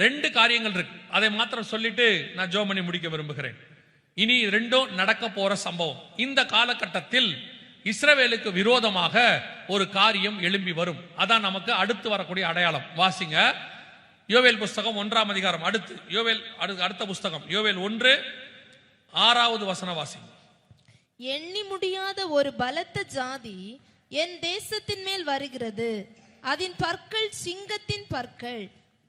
2 காரியங்கள் இருக்கு. அதை மாத்திரம் சொல்லிட்டு நான் ஜெபம் பண்ணி முடிக்க விரும்புகிறேன். இனி 2 நடக்க போற சம்பவம். இந்த காலகட்டத்தில் இஸ்ரவேலுக்கு விரோதமாக ஒரு காரியம் எழும்பி வரும். அதான் நமக்கு அடுத்து வரக்கூடிய அடையாளம். வாசிங்க யோவேல் புஸ்தகம் 1ஆம் அதிகாரம். அடுத்து யோவேல் அடுத்த புஸ்தகம் யோவேல் 1:6வது வசனம் வாசிங்க. எண்ணி முடியாத ஒரு பலத்த ஜாதி என் தேசத்தின் மேல் வருகிறது. அதன் பற்கள் சிங்கத்தின் பற்கள்,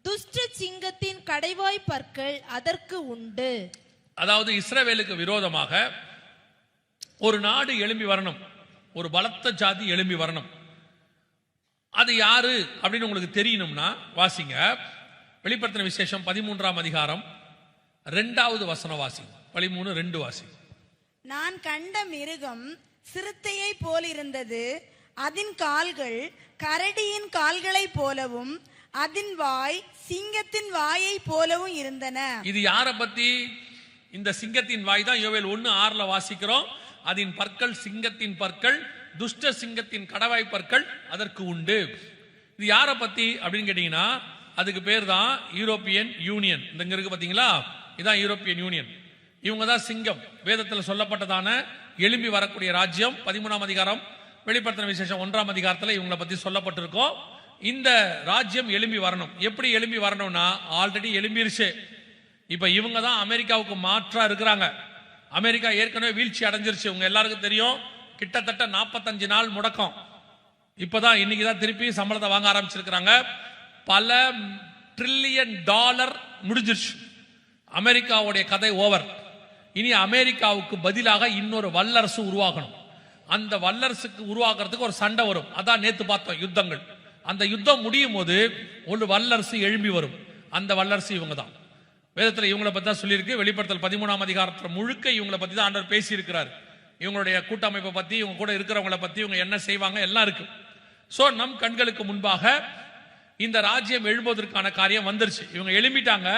துஷ்ட சிங்கத்தின் கடைவாய் பற்கள் அதற்கு உண்டு. அதாவது இஸ்ரவேலுக்கு விரோதமாக ஒரு நாடு எழும்பி வரணும், ஒரு பலத்த ஜாதி எழும்பி வரணும். அது யாரு அப்படின்னு உங்களுக்கு தெரியணும்னா வாசிங்க வெளிப்படுத்தின விசேஷம் 13ஆம் அதிகாரம் 2வது வசனம் வாசிங்க. 13:2 வாசிங்க. நான் கண்ட மிருகம் சிறுத்தையை போலிருந்தது. அதன் கால்கள் கரடியின் கால்களை போலவும் அதன் வாய் சிங்கத்தின் வாயை போலவும் இருந்தன. இது யார பத்தி? இந்த சிங்கத்தின் வாய் தான் யோவேல் 1:6 வாசிக்கிறோம். அதன் பற்கள் சிங்கத்தின் பற்கள், துஷ்ட சிங்கத்தின் கடவாய் பற்கள் அதற்கு உண்டு. இது யார பத்தி அப்படின்னு கேட்டீங்கன்னா அதுக்கு பேர் தான் யூரோப்பியன் யூனியன். இங்க இருக்கு பாத்தீங்களா, இதான் யூரோப்பியன் யூனியன். இவங்க தான் சிங்கம். வேதத்தில் சொல்லப்பட்டதான எழும்பி வரக்கூடிய ராஜ்யம் 13ஆம் அதிகாரம் வெளிப்படுத்தின விசேஷம் 1ஆம் அதிகாரத்தில் இவங்களை பத்தி சொல்லப்பட்டிருக்கோம். இந்த ராஜ்யம் எழும்பி வரணும். எப்படி எழும்பி வரணும்னா ஆல்ரெடி எழும்பிருச்சு. இப்ப இவங்க தான் அமெரிக்காவுக்கு மாற்றா இருக்கிறாங்க. அமெரிக்கா ஏற்கனவே வீழ்ச்சி அடைஞ்சிருச்சு. உங்க எல்லாருக்கும் தெரியும், கிட்டத்தட்ட 45 நாள் முடக்கம். இப்பதான் இன்னைக்கு தான் திருப்பி சம்பளத்தை வாங்க ஆரம்பிச்சிருக்கிறாங்க. பல $1 trillion முடிஞ்சிருச்சு. அமெரிக்காவுடைய கதை ஓவர். இனி அமெரிக்காவுக்கு பதிலாக இன்னொரு வல்லரசு உருவாகணும். அந்த வல்லரசுக்கு உருவாக்குறதுக்கு ஒரு சண்டை வரும். அதான் நேத்து பார்த்தோம் யுத்தங்கள். அந்த யுத்தம் முடியும் போது ஒரு வல்லரசு எழும்பி வரும். அந்த வல்லரசு இவங்க தான். வேதத்தில் இவங்களை பத்தி தான் சொல்லியிருக்கு. வெளிப்படுத்தல் 13ஆம் அதிகாரத்தில் முழுக்க இவங்களை பத்தி தான் ஆண்டவர் பேசி இருக்கிறார். இவங்களுடைய கூட்டமைப்பை பத்தி, இவங்க கூட இருக்கிறவங்களை பத்தி, இவங்க என்ன செய்வாங்க எல்லாம் இருக்கு. சோ நம் கண்களுக்கு முன்பாக இந்த ராஜ்யம் எழும்புவதற்கான காரியம் வந்துருச்சு. இவங்க எழும்பிட்டாங்க.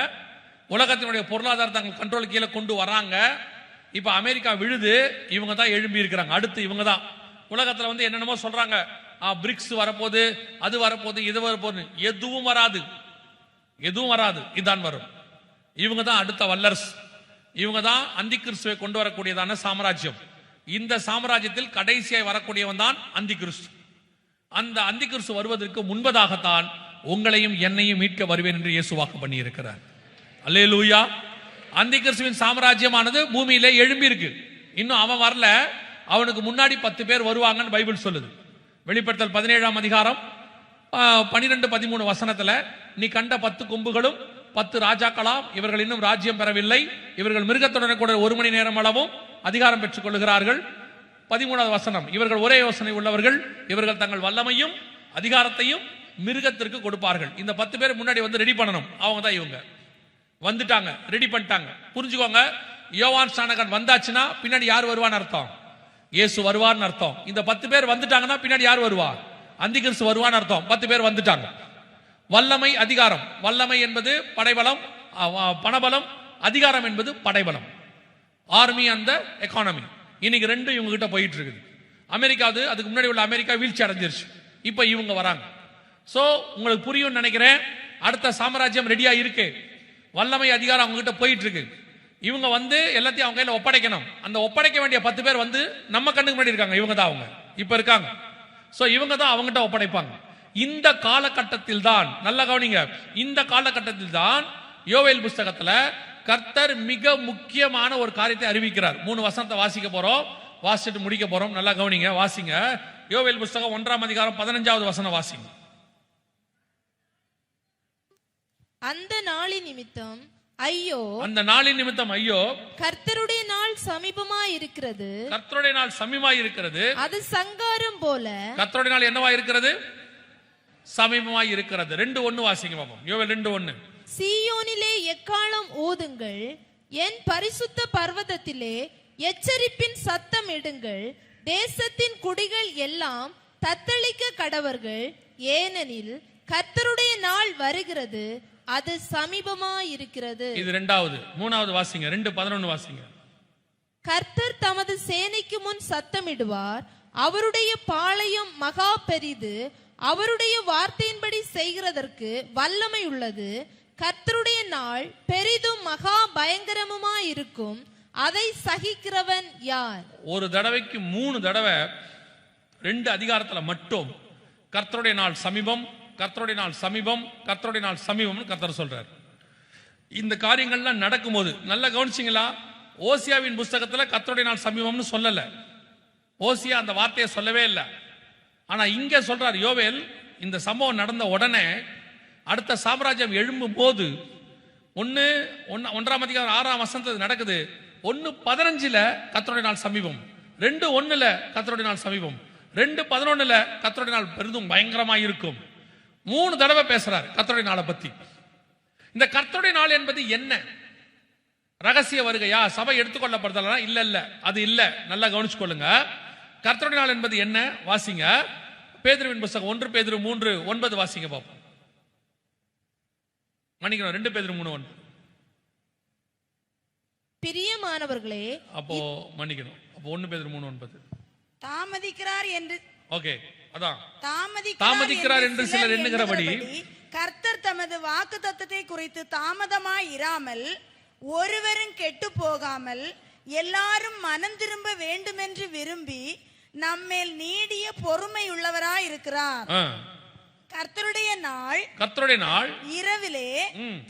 உலகத்தினுடைய பொருளாதாரத்தை தங்கள் கண்ட்ரோல் கீழே கொண்டு வராங்க. இப்ப அமெரிக்கா விழுது, இவங்க தான் எழும்பி இருக்கிறாங்க. அடுத்து இவங்க தான். உலகத்துல வந்து என்னென்னமோ சொல்றாங்க, பிரிக்ஸ் வரப்போது, அது வரப்போது, இது வரப்போது. எதுவும் வராது, எதுவும் வராது. இதான் வரும். இவங்க தான் அடுத்த வல்லரசு. இவங்க தான் அந்தி கிறிஸ்துவை கொண்டு வரக்கூடியதான சாம்ராஜ்யம். இந்த சாம்ராஜ்யத்தில் கடைசியாய் வரக்கூடியவன் தான் அந்தி கிறிஸ்து. அந்த அந்தி கிறிஸ்து வருவதற்கு முன்பதாகத்தான் உங்களையும் என்னையும் மீட்க வருவேன் என்று இயேசு வாக்கு பண்ணி இருக்கிறார். அல்லேலூயா. அந்தி கிறிஸ்துவின் சாம்ராஜ்யமானது பூமியிலே எழும்பி இருக்கு. இன்னும் அவன் வரல. அவனுக்கு முன்னாடி 10 பேர் வருவாங்கன்னு பைபிள் சொல்லுது. வெளிப்படுத்தல் 17ஆம் அதிகாரம் 12-13 வசனத்துல நீ கண்ட 10 கொம்புகளும் 10 ராஜாக்களாம், இவர்கள் இன்னும் ராஜ்யம் பெறவில்லை. இவர்கள் மிருகத்துடன் கூட 1 மணி நேரம் அளவும் அதிகாரம் பெற்றுக் கொள்ளுகிறார்கள். 13வது வசனம், இவர்கள் ஒரே யோசனை உள்ளவர்கள், இவர்கள் தங்கள் வல்லமையும் அதிகாரத்தையும் மிருகத்திற்கு கொடுப்பார்கள். இந்த 10 பேர் முன்னாடி வந்து ரெடி பண்ணணும். அவங்க தான் இவங்க. வந்துட்டாங்க, ரெடி பண்ணிட்டாங்க. புரிஞ்சுக்கோங்க, யோவான் ஸ்நானகன் வந்தாச்சுன்னா பின்னாடி யார் வருவான்னு அர்த்தம்? இயேசு வருவார்னு அர்த்தம். இந்த 10 பேர் வந்துட்டாங்கன்னா பின்னாடி யார் வருவா? அந்தி கிறிஸ்து வருவான்னு அர்த்தம். 10 பேர் வந்துட்டாங்க. வல்லமை, அதிகாரம். வல்லமை என்பது படைபலம், பணபலம். அதிகாரம் என்பது படைபலம். ஆர்மி அந்த எக்கானமி. இன்னைக்கு 2 இவங்க கிட்ட போயிட்டு இருக்குது. அமெரிக்காவது அதுக்கு முன்னாடி உள்ள அமெரிக்கா வீழ்ச்சி அடைஞ்சிருச்சு. இப்ப இவங்க வராங்க. சோ உங்களுக்கு புரியும் நினைக்கிறேன். அடுத்த சாம்ராஜ்யம் ரெடியா இருக்கு. வல்லமை, அதிகாரம் அவங்க கிட்ட போயிட்டு இருக்கு. இவங்க வந்து எல்லாத்தையும் அவங்க கையில ஒப்படைக்கணும். அந்த ஒப்படைக்க வேண்டிய 10 பேர் வந்து நம்ம கண்ணுக்கு முன்னாடி இருக்காங்க. இவங்க தான் அவங்க இப்ப இருக்காங்க. சோ இவங்க தான் அவங்ககிட்ட ஒப்படைப்பாங்க. இந்த காலகட்டத்தில் தான், நல்ல கவனிங்க, இந்த காலகட்டத்தில் தான் யோவேல் புஸ்தகத்துல கர்த்தர் மிக முக்கியமான ஒரு காரியத்தை அறிவிக்கிறார். 3 வசனத்தை வாசிக்க போறோம், வாசிட்டு முடிக்க போறோம். நல்லா கவனிங்க, வாசிங்க. யோவேல் புஸ்தகம் 1ஆம் அதிகாரம் 15வது வசனம் வாசிங்க. அந்த நாளின் நிமித்தம் ஐயோ, அந்த நாளின் நிமித்தம் ஐயோ, கர்த்தருடைய நாள் சமீபமாய் இருக்கிறது. கர்த்தருடைய நாள் சமீபமாய் இருக்கிறது. அது சங்காரம் போல. கர்த்தருடைய நாள் என்னவா இருக்கிறது? சமீபமாய் இருக்கிறது. 2:1 வாசிங்க பாப்போம். யோவேல் 2:1. சீயோனிலே எக்காளம் ஊதுங்கள், என் பரிசுத்த பர்வதத்திலே எச்சரிப்பின் சத்தம் இடுங்கள். தேசத்தின் குடிகள் எல்லாம் தத்தளிக்க கடவர்கள். ஏனெனில் கர்த்தருடைய நாள் வருகிறது, அது சமீபமாய் இருக்கிறது. இது 2வது. 3வது வாசிங்க. 2:11 வாசிங்க. கர்த்தர் தமது சேனைக்கு முன் சத்தமிடுவார், அவருடைய பாளையம் மகா பெரிது, அவருடைய வார்த்தையின்படி செய்கிறதற்கு வல்லமை உள்ளது. கர்த்தருடைய நாள் பெரிதும் மகா பயங்கரமுமாயிருக்கும், அதை சகிக்கிறவன் யார்? ஒரு தடவைக்கு 3 தடவை 2 அதிகாரத்துல மட்டும் கர்த்தருடைய நாள் சமீபம், கர்த்தருடைய நாள் சமீபம், கர்த்தருடைய நாள் சமீபம்னு கர்த்தர் சொல்றார். இந்த காரியங்கள்லாம் நடக்கும்போது நல்லா கவனிச்சிங்களா? ஓசியாவின் புஸ்தகத்துல கர்த்தருடைய நாள் சமீபம்னு சொல்லல. ஓசியா அந்த வார்த்தையை சொல்லவே இல்லை. ஆனா இங்க சொல்றார் யோவேல், இந்த சம்பவம் நடந்த உடனே அடுத்த சாம்ராஜ்யம் எழும்பும் போது 1 அதிகாரம் 6ஆம் வசனத்துல நடக்குது. 1:15 கர்த்தருடைய நாள் சமீபம், 2:1 கர்த்தருடைய நாள் சமீபம், 2:11 கர்த்தருடைய நாள் பெரிதும் பயங்கரமா இருக்கும். 3 தடவை பேசுறார் கர்த்தருடைய நாளை பத்தி. இந்த கர்த்தருடைய நாள் என்பது என்ன? ரகசிய வருகையா? சபை எடுத்துக்கொள்ளப்படுதலா? இல்ல, அது இல்ல. நல்லா கவனிச்சுக்கொள்ளுங்க. கர்த்தருடைய நாள் என்பது என்ன? வாசிங்க பேதுருவின் புஸ்தகம் 1 பேதுரு 3:9 வாசிங்க பாப்போம். மன்னிக்கணும், 2 பேதுரு 3:9. பிரியமானவர்களே, அப்போ மன்னிக்கணும், அப்போ 1 பேதுரு 3:9. தாமதிக்கிறார் என்று, ஓகே, அதான் தாமதிக்கிறார் என்று சிலர் எண்ணுகிறபடி கர்த்தர் தமது வாக்குத்தத்தத்தை குறித்து தாமதமாய் இராமல், ஒருவரும் கெட்டு போகாமல் எல்லாரும் மனம் திரும்ப வேண்டும் என்று விரும்பி நம்மேல் நீடிய பொறுமை உள்ளவராய் இருக்கிறார். கர்த்தருடைய நாள் இரவிலே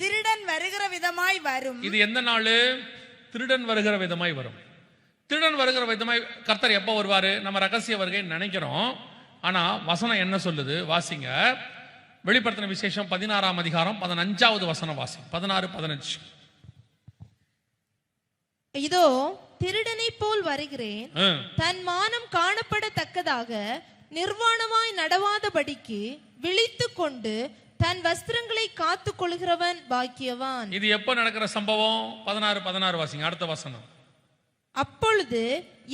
திருடன் வருகிற விதமாய் வரும். இது எந்த நாள்? திருடன் வருகிற விதமாய் வரும். திருடன் வருகிற விதமாய் கர்த்தர் எப்ப வருவாரு? நம்ம ரகசிய வருகை நினைக்கிறோம். ஆனா வசனம் என்ன சொல்லுது? வாசிங்க வெளிப்படுத்தின விசேஷம் 16ஆம் அதிகாரம் 15வது வசனம் வாசி. 16-15. இதோ திருடனை போல் வருகிறேன், தன் மானம் காணப்படத்தக்கதாக நிர்வாணமாய் நடவாதபடிக்கு விழித்துக் கொண்டு தன் வஸ்திரங்களை காத்துக் கொள்கிறவன் பாக்கியவான். இது எப்ப நடக்கிற சம்பவம்? 16 வாசிங்க அடுத்த வசனம். அப்பொழுது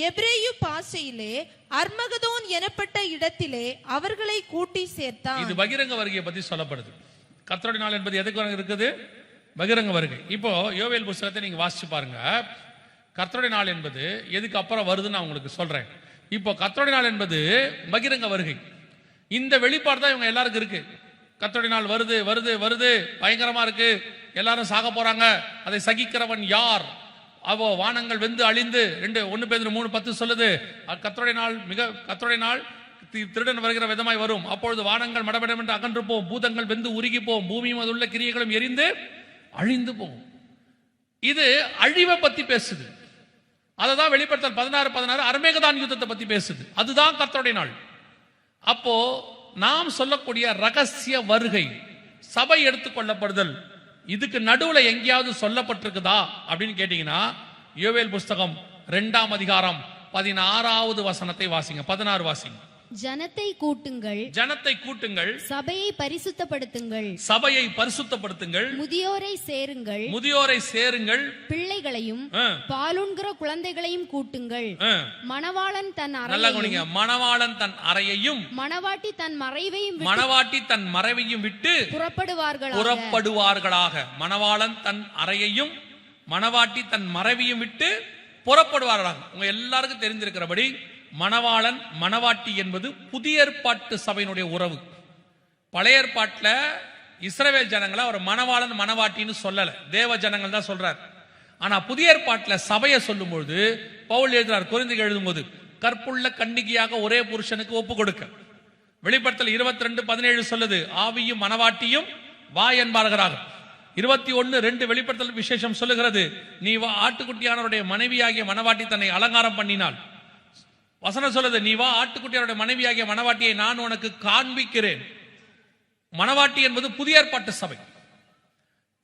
எபிரேயு பாஷையிலே அர்மகதோன் எனப்பட்ட இடத்திலே அவர்களை கூட்டி சேர்த்தான். இது பகிரங்க வருகையை பத்தி சொல்லப்படுது. கர்த்தருடைய நாள் என்பது எதுக்கு இருக்குது? பகிரங்க வருகை. இப்போ யோவேல் புஸ்தகத்தை நீங்க வாசிச்சு பாருங்க. கர்த்தருடைய நாள் என்பது எதுக்கு அப்புறம் வருதுன்னு நான் உங்களுக்கு சொல்றேன். இப்போ கர்த்தருடைய நாள் என்பது பகிரங்க வருகை. இந்த வெளிப்பாடு தான் இவங்க எல்லாருக்கும் இருக்கு. கர்த்தருடைய நாள் வருது வருது வருது, பயங்கரமா இருக்கு, எல்லாரும் சாக போறாங்க, அதை சகிக்கிறவன் யார்? அவோ வானங்கள் வெந்து அழிந்து 1 பேதுரு 3:10 சொல்லுது. கர்த்தருடைய நாள் திருடன் வருகிற விதமாய் வரும். அப்பொழுது வானங்கள் மடமடம் என்று அகன்று போகும், பூதங்கள் வெந்து உருகி போகும், பூமியும் அது உள்ள கிரியைகளும் எரிந்து அழிந்து போகும். இது அழிவை பத்தி பேசுது. அததான் வெளிப்படுத்தல் 16 அர்மேகதான் யுத்தத்தை பத்தி பேசுது. அதுதான் கர்த்தருடைய நாள். அப்போ நாம் சொல்லக்கூடிய ரகசிய வருகை, சபை எடுத்துக்கொள்ளப்படுதல், இதுக்கு நடுவுல எங்கேயாவது சொல்லப்பட்டிருக்குதா அப்படின்னு கேட்டீங்கன்னா யோவேல் புஸ்தகம் 2ஆம் அதிகாரம் 16வது வசனத்தை வாசிங்க. 16 வாசிங்க. ஜனத்தை கூட்டுங்கள், சபையை பரிசுத்தப்படுத்துங்கள், முதியோரை சேருங்கள், பிள்ளைகளையும் பாலுண்கிற குழந்தைகளையும் கூட்டுங்கள். மணவாளன் தன் அறையையும் மணவாட்டி தன் மறைவையும் விட்டு புறப்படுவார்களாக. மணவாளன் தன் அறையையும் மணவாட்டி தன் மறைவையும் விட்டு புறப்படுவார்களாக. உங்க எல்லாருக்கும் தெரிந்திருக்கிறபடி மணவாளன் மணவாட்டி என்பது புதிய ஏற்பாட்டு சபையினுடைய உறவு. பழைய ஏற்பாட்டில் இஸ்ரவேல் ஜனங்களை அவர் மணவாளன் மணவாட்டின்னு சொல்லல, தேவ ஜனங்கள் தான் சொல்றார். ஆனா புதிய ஏற்பாட்டில் சபையை சொல்லும் பொழுது பவுல் எழுதுறார், கொரிந்தியருக்கு எழுதும்போது, கற்புள்ள கன்னிகையாக ஒரே புருஷனுக்கு ஒப்பு கொடுக்க. வெளிப்படுத்தல் 22:17 சொல்லுது, ஆவியும் மணவாட்டியும் வா என்பார்களாக. 21:2 வெளிப்படுத்தல் விசேஷம் சொல்லுகிறது, நீ வா ஆட்டுக்குட்டியானவருடைய மனைவியாகிய மணவாட்டி தன்னை அலங்காரம் பண்ணினாள். வசனம் சொல்லுது, நீ வா ஆட்டுக்குட்டியாருடைய மனைவியாகிய மணவாட்டியை நான் உனக்கு காண்பிக்கிறேன். மணவாட்டி என்பது புதிய ஏற்பாட்டு சபை.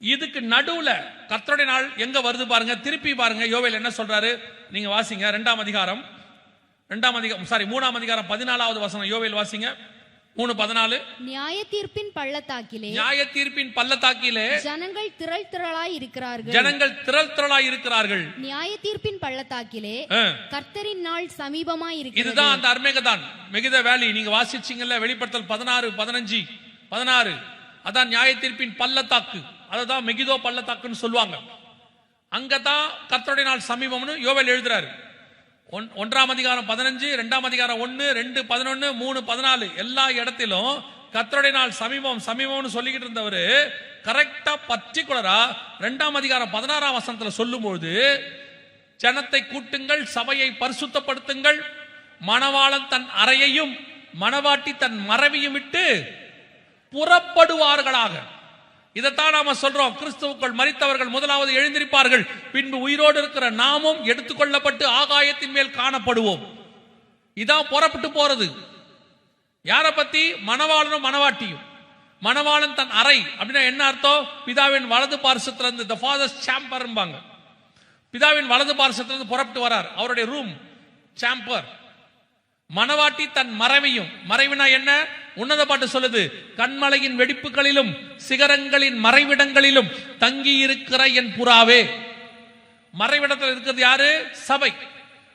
இதுக்கு நடுவுல கர்த்தருடைய நாள் எங்க வருது பாருங்க, திருப்பி பாருங்க. யோவேல் என்ன சொல்றாரு நீங்க வாசிங்க. 3ஆம் அதிகாரம் 14வது வசனம். யோவேல் வாசிங்க 3:14. நியாய தீர்ப்பின் பள்ளத்தாக்கிலே ஜனங்கள் திரள் திரளாய் இருக்கிறார்கள். நியாய தீர்ப்பின் பள்ளத்தாக்கிலே கர்த்தரின் நாள் சமீபமாய் இருக்கிறது. இதுதான் அந்த அர்மேகதான், மெகித வேலி. நீங்க வாசிச்சீங்கல்ல வெளிப்படுத்தல் 16, 15, 16. அதான் நியாய தீர்ப்பின் பள்ளத்தாக்கு. அததான் மெகிதோ பள்ளத்தாக்குன்னு சொல்லுவாங்க. அங்கதான் கர்த்தருடைய நாள் சமீபம்னு யோவேல் எழுதுறாரு. 1ஆம் அதிகாரம் 15, 2ஆம் அதிகாரம் 1, 2, 11, 3, 14 எல்லா இடத்திலும் கர்த்தருடைய நாள் சமீபம் சமீபம்னு சொல்லிக்கிட்டு இருந்தவரு கரெக்டா பர்டிகுலரா 2ஆம் அதிகாரம் 16ஆம் வசனத்துல சொல்லும்போது, ஜனத்தை கூட்டுங்கள், சபையை பரிசுத்தப்படுத்துங்கள், மணவாளன் தன் அறையையும் மணவாட்டி தன் மறைவையும் விட்டு புறப்படுவார்களாக. இதைத்தான் நாம சொல்றோம், கிறிஸ்துவுக்குள் மரித்தவர்கள் முதலாவது எழுந்திருப்பார்கள், பின்பு உயிரோடு இருக்கிற நாமும் எடுத்துக்கொள்ளப்பட்டு ஆகாயத்தின் மேல் காணப்படுவோம். இதான் புறப்பட்டு போறது. யார பத்தி? மணவாளனும் மணவாட்டியும். மணவாளன் தன் அறை அப்படின்னா என்ன அர்த்தம்? பிதாவின் வலது பார்சத்திலிருந்து, the father's chamber ம்பாங்க. பிதாவின் வலது பார்சத்திலிருந்து புறப்பட்டு வரார், அவருடைய ரூம் சாம்பர். மணவாட்டி தன் மறைவையும், மறைவினா என்ன? உன்னத பாட்டு சொல்லுது, கண்மலையின் வெடிப்புகளிலும் சிகரங்களின் மறைவிடங்களிலும் தங்கி இருக்கிற என் புறாவே. மறைவிடத்தில் இருக்கிறது யாரு? சபை.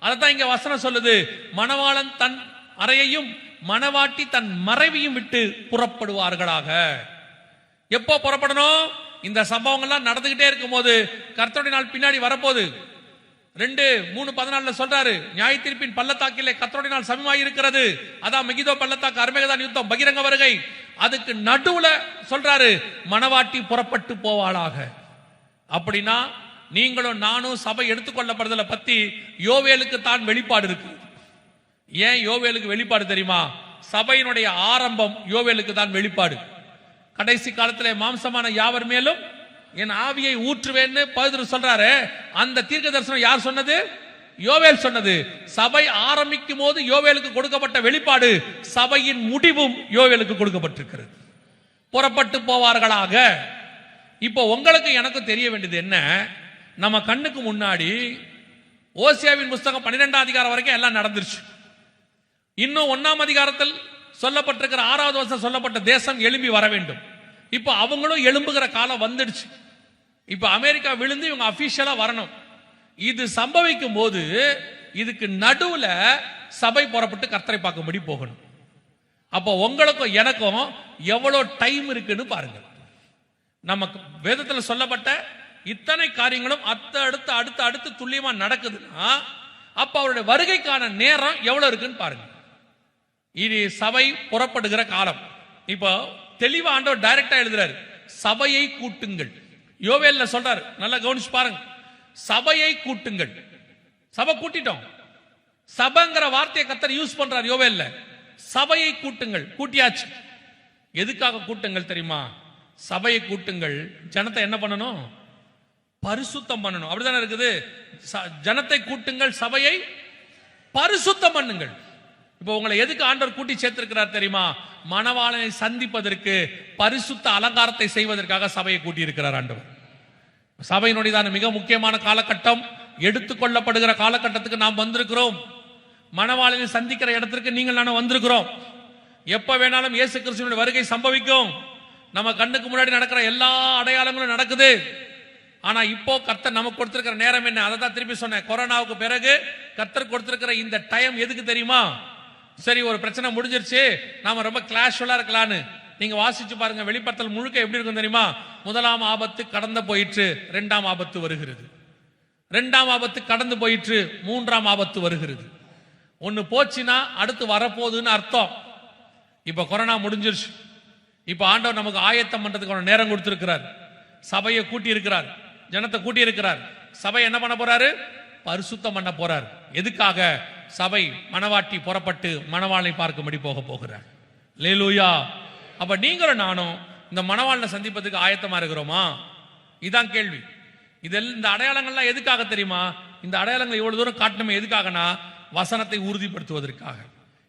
அதான் இங்க வசனம் சொல்லுது, மணவாளன் தன் அறையையும் மணவாட்டி தன் மறைவையும் விட்டு புறப்படுவார்களாக. எப்போ புறப்படணும்? இந்த சம்பவங்கள்லாம் நடந்துகிட்டே இருக்கும் போது, கர்த்தருடைய நாள் பின்னாடி வரப்போகுது. 2:3:14 சொல்றாரு, நியாய தீர்ப்பின் பள்ளத்தாக்கிலே கர்த்தருடைய நாள் சமீபமாய் இருக்கிறது. அதான் மெகிதோ பள்ளத்தாக்கு, அர்மேகதான் யுத்தம், பகிரங்க வருகை. அதுக்கு நடுவுல சொல்றாரு, மணவாட்டி புறப்பட்டு போவாளாக. அப்படின்னா நீங்களும் நானும் சபை எடுத்துக்கொள்ளப்படுதலை பத்தி யோவேலுக்கு தான் வெளிப்பாடு இருக்கு. ஏன் யோவேலுக்கு வெளிப்பாடு தெரியுமா? சபையினுடைய ஆரம்பம் யோவேலுக்கு தான் வெளிப்பாடு. கடைசி காலத்திலே மாம்சமான யாவர் மேலும் என் ஆவியை ஊற்றுவேன்னு பேதுரு சொல்றாரு. அந்த தீர்க்க தரிசனம் யார் சொன்னது? யோவேல் சொன்னது. சபை ஆரம்பிக்கும் போது யோவேலுக்கு கொடுக்கப்பட்ட வெளிப்பாடு, சபையின் முடிவும் யோவேலுக்கு கொடுக்கப்பட்டிருக்கிறது. புறப்பட்டு போவார்களாக. இப்போ உங்களுக்கு எனக்கு தெரிய வேண்டியது என்ன? நம்ம கண்ணுக்கு முன்னாடி ஓசியாவின் புஸ்தகம் 12ஆம் அதிகாரம் வரைக்கும் எல்லாம் நடந்துருச்சு. இன்னும் 1ஆம் அதிகாரத்தில் சொல்லப்பட்டிருக்கிற 6வது வருஷம் சொல்லப்பட்ட தேசம் எழும்பி வர வேண்டும். இப்ப அவங்களும் எழும்புகிற காலம் வந்துடுச்சு. இப்ப அமெரிக்கா விழுந்து இவங்க அபிஷியலா வரணும். இது சம்பவிக்கும் போது இதுக்கு நடுவுல சபை புறப்பட்டு கர்த்தரை பார்க்கும்படி போகணும். அப்போ உங்களுக்கும் எனக்கும் எவ்வளவு டைம் இருக்குன்னு பாருங்க. நமக்கு வேதத்தில் சொல்லப்பட்ட இத்தனை காரியங்களும் அடுத்து அடுத்து அடுத்து துல்லியமா நடக்குதுன்னா, அப்ப அவருடைய வருகைக்கான நேரம் எவ்வளவு இருக்குன்னு பாருங்க. இது சபை புறப்படுகிற காலம். இப்போ தெளிவா ஆண்டவர் டைரக்டா எழுதுறாரு, சபையை கூட்டுங்கள். யோவேல்ல சொல்றாரு, நல்லா கவனிச்சு பாருங்க, சபையை கூட்டுங்கள். சபை கூட்டிட்டோம். சபைங்கிற வார்த்தையை கர்த்தர் யூஸ் பண்றார் யோவேல்ல. சபையை கூட்டுங்கள், கூட்டியாச்சு. எதுக்காக கூட்டுங்கள் தெரியுமா? சபையை கூட்டுங்கள், ஜனத்தை என்ன பண்ணணும்? பரிசுத்தம் பண்ணணும். அப்படிதானே இருக்குது. ஜனத்தை கூட்டுங்கள், சபையை பரிசுத்தம் பண்ணுங்கள். இப்போ உங்களை எதுக்கு ஆண்டவர் கூட்டி சேர்த்திருக்கிறார் தெரியுமா? மணவாளனை சந்திப்பதற்கு, பரிசுத்த அலங்காரத்தை செய்வதற்காக சபையை கூட்டி இருக்கிறார் ஆண்டவர். சபையினுடையதான மிக முக்கியமான காலகட்டம், எடுத்துக்கொள்ளப்படுகிற காலகட்டத்துக்கு நாம் வந்திருக்கிறோம். மணவாளனை சந்திக்கிற இடத்திற்கு நீங்கள் நானும் வந்திருக்கிறோம். எப்ப வேணாலும் இயேசு கிறிஸ்துவினுடைய வருகை சம்பவிக்கும். நம்ம கண்ணுக்கு முன்னாடி நடக்கிற எல்லா அடையாளங்களும் நடக்குது. ஆனா இப்போ கர்த்தர் நமக்கு கொடுத்திருக்கிற நேரம் என்ன? அதை தான் திருப்பி சொன்னேன். கொரோனாவுக்கு பிறகு கர்த்தர் கொடுத்திருக்கிற இந்த டைம் எதுக்கு தெரியுமா? சரி, ஒரு பிரச்சனை முடிஞ்சிருச்சு, நாம ரொம்ப கிளாஷுவலா இருக்கலான்னு. நீங்க வாசிச்சு பாருங்க, வெளிப்படுத்தல் முழுக்க எப்படி இருக்கும் தெரியுமா? 1ஆம் ஆபத்து கடந்து போயிற்று, 2ஆம் ஆபத்து வருகிறது. 2ஆம் ஆபத்து கடந்து போயிற்று, 3ஆம் ஆபத்து வருகிறது. ஒன்னு போச்சுன்னா அடுத்து வரப்போகுதுன்னு அர்த்தம். இப்ப கொரோனா முடிஞ்சிருச்சு. இப்ப ஆண்டவர் நமக்கு ஆயத்தம் பண்றதுக்கான நேரம் கொடுத்திருக்கிறார். சபையை கூட்டி இருக்கிறார், ஜனத்தை கூட்டி இருக்கிறார். சபை என்ன பண்ண போறாரு? பரிசுத்தம் பண்ண போறார். எதுக்காக? சபை மணவாட்டி புறப்பட்டு மணவாளனை பார்க்கும்படி போக போகிறார். அல்லேலூயா. அப்ப நீங்களும் நானும் இந்த மணவாளனை சந்திப்பதுக்கு ஆயத்தமா இருக்கிறோமா? இதான் கேள்வி. இந்த அடையாளங்கள்லாம் எதுக்காக தெரியுமா? இந்த அடையாளங்கள் இவ்வளவு தூரம் காட்டணுமே எதுக்காகனா, வசனத்தை உறுதிப்படுத்துவதற்காக.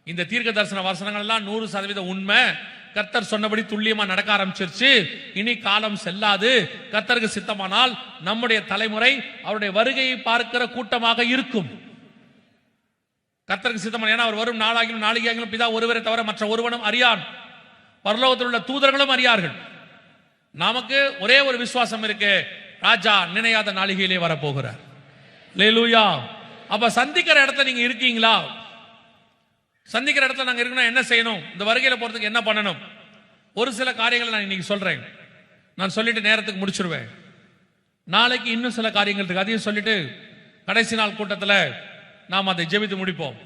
இந்த தீர்க்க தரிசன வசனங்கள் எல்லாம் 100% உண்மை. கர்த்தர் சொன்னபடி துல்லியமா நடக்க ஆரம்பிச்சிருச்சு. இனி காலம் செல்லாது. கர்த்தருக்கு சித்தமானால் நம்முடைய தலைமுறை அவருடைய வருகையை பார்க்கிற கூட்டமாக இருக்கும். கர்த்தருக்கு சித்தமான, ஏன்னா அவர் வரும் நாளாகிலும் நாளிகையாகிலும் பிதா ஒருவரை தவிர மற்ற ஒருவனும் அறியான், பரலோகத்தில் உள்ள தூதர்களும் அறியார்கள். நமக்கு ஒரே ஒரு விசுவாசம் இருக்கு, ராஜா நினையாத நாளிகையிலே வரப்போகிறார். அல்லேலூயா. அப்ப சந்திக்கிற இடத்துல நீங்க இருக்கீங்களா? சந்திக்கிற இடத்துல நாங்க இருக்கணும், என்ன செய்யணும்? இந்த வருகையில போறதுக்கு என்ன பண்ணணும்? ஒரு சில காரியங்களை நான் இன்னைக்கு சொல்றேன். நான் சொல்லிட்டு நேரத்துக்கு முடிச்சிருவேன். நாளைக்கு இன்னும் சில காரியங்கள் இருக்கு, அதையும் சொல்லிட்டு கடைசி நாள் கூட்டத்தில் நாம் அதை ஜெபித்து முடிப்போம்.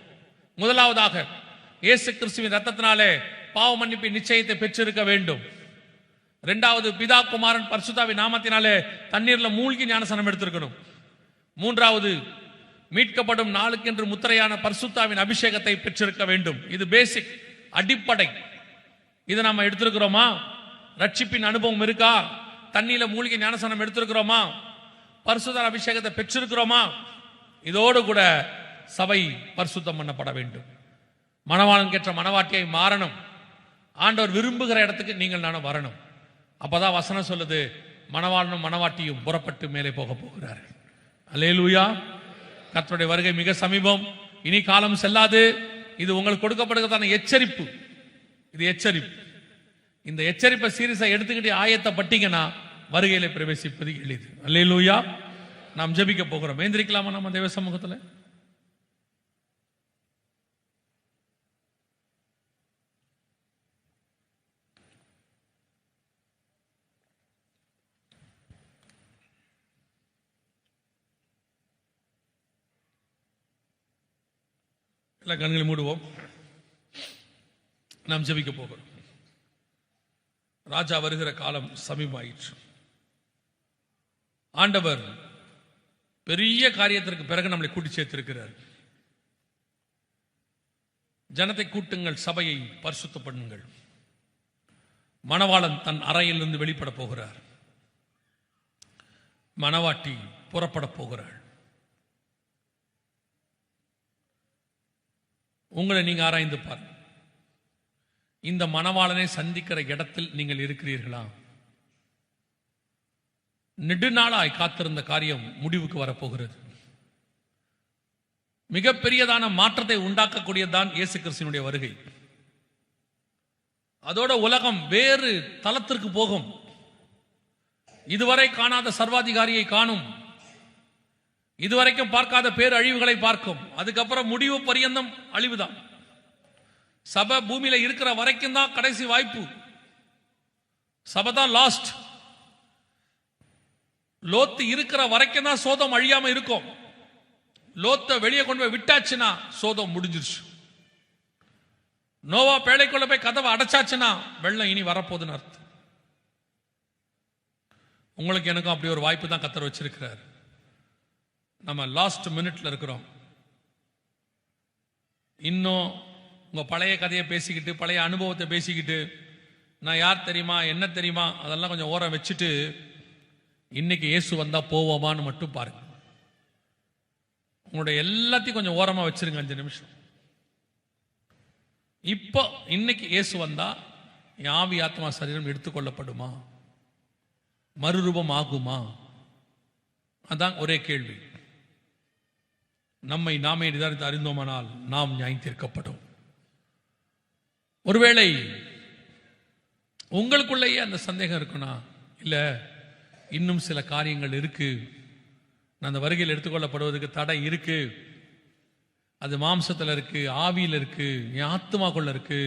முதலாவதாக, இயேசு கிறிஸ்துவின் ரத்தத்தினாலே பாவ மன்னிப்பு நிச்சயத்தை பெற்றிருக்க வேண்டும். இரண்டாவது, பிதா குமாரன் பரிசுத்தாவின் நாமத்தினாலே தண்ணீர்ல மூழ்கி ஞானஸ்நானம் எடுத்திருக்கணும். மூன்றாவது, மீட்கப்படும் நாளுக்கென்று முத்திரையான பரிசுத்தாவின் அபிஷேகத்தை பெற்றிருக்க வேண்டும். இது பேசிக், அடிப்படை. இதை நாம எடுத்திருக்கிறோமா? ரட்சிப்பின் அனுபவம் இருக்கா? தண்ணீர்ல மூழ்கி ஞானஸ்நானம் எடுத்திருக்கிறோமா? பரிசுத்த அபிஷேகத்தை பெற்றிருக்கிறோமா? இதோடு கூட சபை பரிசுத்தம் பண்ணப்பட வேண்டும். மணவாளன் கேட்ட மணவாட்டியை மாறணும். ஆண்டவர் விரும்புகிற இடத்துக்கு நீங்கள் நானும் வரணும். அப்பதான் வசனம் சொல்லுது, மணவாளனும் மணவாட்டியும் புறப்பட்டு மேலே போக போகிறார்கள். அல்லேலூயா. கர்த்தருடைய வருகை மிக சமீபம். இனி காலம் செல்லாது. இது உங்களுக்கு கொடுக்கப்படுகிறதான எச்சரிப்பு. இது எச்சரிப்பு. இந்த எச்சரிப்பை சீரியஸா எடுத்துக்கிட்டு ஆயத்தப்பட்டீங்கன்னா வருகையில பிரவேசிப்பது எளிது. அல்லேலூயா. நாம் ஜெபிக்க போகிறோம். ஏந்திரிக்கலாமா நம்ம தேவ சமூகத்தில்? எல்லா கண்களை மூடுவோம். நாம் ஜெபிக்க போகிறோம். ராஜா வருகிற காலம் சமீபமாயிற்று. ஆண்டவர் பெரிய காரியத்திற்கு பிறகு நம்மளை கூட்டி சேர்த்திருக்கிறார். ஜனத்தை கூட்டுங்கள், சபையை பரிசுத்தம் பண்ணுங்கள். மணவாளன் தன் அறையிலிருந்து வெளிப்பட போகிறார். மணவாட்டி புறப்பட போகிறாள். உங்களை நீங்க ஆராய்ந்து பாருங்க. இந்த மணவாளனை சந்திக்கிற இடத்தில் நீங்கள் இருக்கிறீர்களா? நெடுநாளாய் காத்திருந்த காரியம் முடிவுக்கு வரப்போகிறது. மிகப்பெரியதான மாற்றத்தை உண்டாக்கக்கூடியதான் இயேசு கிறிஸ்துவினுடைய வருகை. அதோட உலகம் வேறு தளத்திற்கு போகும். இதுவரை காணாத சர்வாதிகாரியை காணும். இதுவரைக்கும் பார்க்காத பேர் அழிவுகளை பார்க்கும். அதுக்கப்புறம் முடிவு பரியந்தம் அழிவுதான். சபை பூமியில இருக்கிற வரைக்கும் தான் கடைசி வாய்ப்பு. சபை தான் லாஸ்ட். லோத்து இருக்கிற வரைக்கும் தான் சோதம் அழியாம இருக்கும். லோத்தை வெளியே கொண்டு போய் விட்டாச்சுன்னா சோதம் முடிஞ்சிருச்சு. நோவா பேழைக்குள்ள போய் கதவை அடைச்சாச்சுன்னா வெள்ளம் இனி வரப்போகுதுன்னு அர்த்தம். உங்களுக்கு எனக்கும் அப்படி ஒரு வாய்ப்பு தான் கர்த்தர் வச்சிருக்கிறார். நம்ம லாஸ்ட் மினிட்ல இருக்கிறோம். இன்னும் உங்க பழைய கதையை பேசிக்கிட்டு, பழைய அனுபவத்தை பேசிக்கிட்டு, நான் யார் தெரியுமா, என்ன தெரியுமா, அதெல்லாம் கொஞ்சம் ஓரம் வச்சுட்டு இன்னைக்கு இயேசு வந்தா போவோமான்னு மட்டும் பாருங்க. உங்களுடைய எல்லாத்தையும் கொஞ்சம் ஓரமா வச்சிருங்க 5 நிமிஷம். இப்போ இன்னைக்கு இயேசு வந்தா என் ஆவி ஆத்மா சரீரம் எடுத்துக்கொள்ளப்படுமா? மறுரூபம் ஆகுமா? அதான் ஒரே கேள்வி. நம்மை நாமே நிதானித்து அறிந்தோமானால் நாம் நியாயம் தீர்க்கப்படும். ஒருவேளை உங்களுக்குள்ளேயே அந்த சந்தேகம் இருக்குன்னா, இல்ல இன்னும் சில காரியங்கள் இருக்கு, நான் அந்த வருகையில் எடுத்துக்கொள்ளப்படுவதற்கு தடை இருக்கு, அது மாம்சத்தில் இருக்கு, ஆவியில் இருக்கு, என் ஆத்மாக்குள்ள இருக்கு,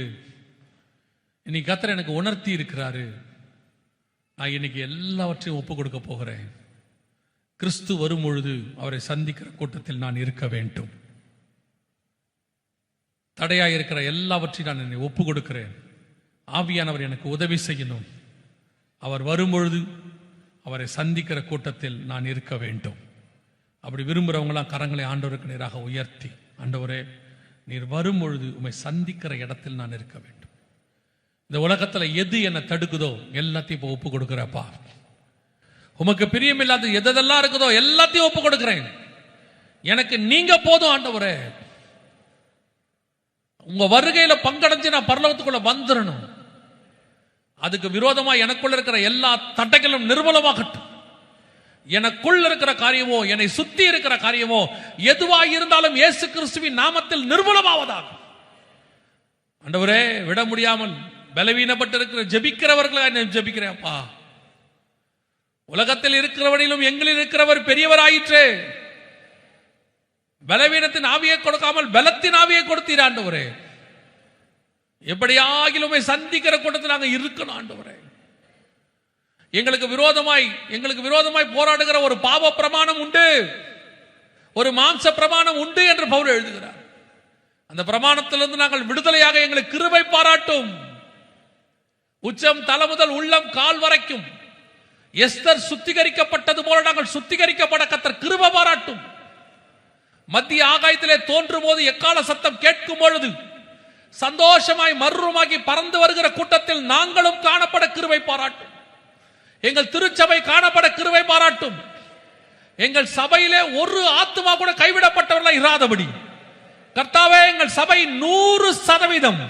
இன்னைக்கு கர்த்தர் எனக்கு உணர்த்தி இருக்கிறாரு, நான் இன்னைக்கு எல்லாவற்றையும் ஒப்பு கொடுக்க போகிறேன். கிறிஸ்து வரும் பொழுது அவரை சந்திக்கிற கூட்டத்தில் நான் இருக்க வேண்டும். தடையாக இருக்கிற எல்லாவற்றையும் நான் என்னை ஒப்பு கொடுக்கிறேன். ஆவியானவர் எனக்கு உதவி செய்யணும். அவர் வரும்பொழுது அவரை சந்திக்கிற கூட்டத்தில் நான் இருக்க வேண்டும். அப்படி விரும்புகிறவங்களாம் கரங்களை ஆண்டவருக்கு நேராக உயர்த்தி, ஆண்டவரே நீர் வரும்பொழுது உம்மை சந்திக்கிற இடத்தில் நான் இருக்க வேண்டும். இந்த உலகத்தில் எது என்னை தடுக்குதோ எல்லாத்தையும் இப்போ ஒப்பு கொடுக்கிறப்பா. உமக்கு பிரியமில்லாத எதெல்லாம் இருக்குதோ எல்லாத்தையும் ஒப்பு கொடுக்கிறேன். எனக்கு நீங்க போதும் ஆண்டவரே. உங்க வருகையில பங்கடைஞ்சு நான் பரலோகத்துக்குள்ள வந்துடணும். அதுக்கு விரோதமா எனக்குள்ள இருக்கிற எல்லா தடைகளும் நிர்மூலமாகட்டும். எனக்குள் இருக்கிற காரியமோ, என்னை சுத்தி இருக்கிற காரியமோ எதுவாக இருந்தாலும் இயேசு கிறிஸ்துவின் நாமத்தில் நிர்மூலமாவதாக. ஆண்டவரே விட முடியாமல் பலவீனப்பட்டு இருக்கிற ஜெபிக்கிறவர்களாக நான் ஜெபிக்கிறேன்ப்பா. உலகத்தில் இருக்கிறவனிலும் எங்களில் இருக்கிறவர் பெரியவராயிற்றே. பலவீனத்தின் ஆவியை கொடுக்காமல் பலத்தின் ஆவியை கொடுத்தீர் ஆண்டவரே. எப்படியாகிலும் சந்திக்கிற கூட்டத்தில் நாங்கள் இருக்கணும் ஆண்டவரே. எங்களுக்கு விரோதமாய் போராடுகிற ஒரு பாவ பிரமாணம் உண்டு, ஒரு மாம்ச பிரமாணம் உண்டு என்று பவுல் எழுதுகிறார். அந்த பிரமாணத்திலிருந்து நாங்கள் விடுதலையாக எங்களுக்கு கிருபை பாராட்டும். உச்சம் தலை முதல் உள்ளம் கால் வரைக்கும் எஸ்தர் சுத்திகரிக்கப்பட்டது போல நாங்கள் சுத்திகரிக்கப்பட கர்த்தர் கிருபை பாராட்டும். மத்திய ஆகாயத்திலே தோன்றும் போது எக்கால சத்தம் கேட்கும் பொழுது சந்தோஷமாய் மர்வமாகி பறந்து வருகிற கூட்டத்தில் நாங்களும் காணப்பட கிருபை பாராட்டும். எங்கள் திருச்சபை காணப்பட கிருபை பாராட்டும். எங்கள் சபையிலே ஒரு ஆத்துமா கூட கைவிடப்பட்டவர்களாக இராதபடி கர்த்தாவே, எங்கள் சபை 100%,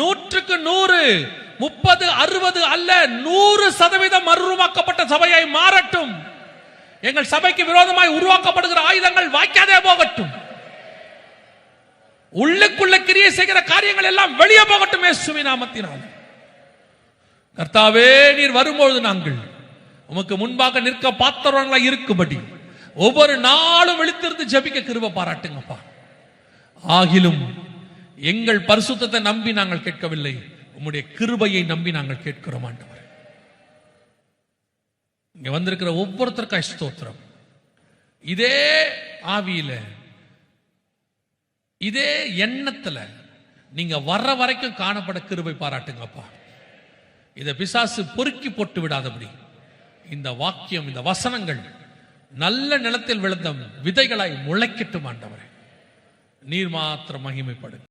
100க்கு 100, 30, 60 அல்ல, 100% மறுரூபமாக்கப்பட்ட சபையை மாறட்டும். எங்கள் சபைக்கு விரோதமாய் உருவாக்கப்படுகிற ஆயுதங்கள் வாய்க்காதே போகட்டும். உள்ளுக்குள்ள கிரியை செய்கிற காரியங்கள் எல்லாம் வெளியே போகட்டும் இயேசுவின் நாமத்தினால். கர்த்தாவே, நீர் வரும்பொழுது நாங்கள் உமக்கு முன்பாக நிற்க பாத்திரங்களாய் இருக்கும்படி ஒவ்வொரு நாளும் விழித்திருந்து ஜெபிக்க கிருபை பாராட்டுங்கப்பா. ஆகிலும் எங்கள் பரிசுத்தத்தை நம்பி நாங்கள் கேட்கவில்லை, உம்முடைய கிருபையை நம்பி நாங்கள் கேட்கிறோம் ஆண்டவர். இங்க வந்திருக்கிற ஒவ்வொருத்தருக்காய் ஸ்தோத்திரம். இதே ஆவியில, இதே எண்ணத்துல நீங்க வர்ற வரைக்கும் காணப்பட கிருபை பாராட்டுங்கப்பா. இதை பிசாசு பொறுக்கி போட்டு விடாதபடி இந்த வாக்கியம், இந்த வசனங்கள் நல்ல நிலத்தில் விழுந்த விதைகளாய் முளைக்கட்டும் ஆண்டவரே. நீர் மாத்திரம் மகிமைப்படும்.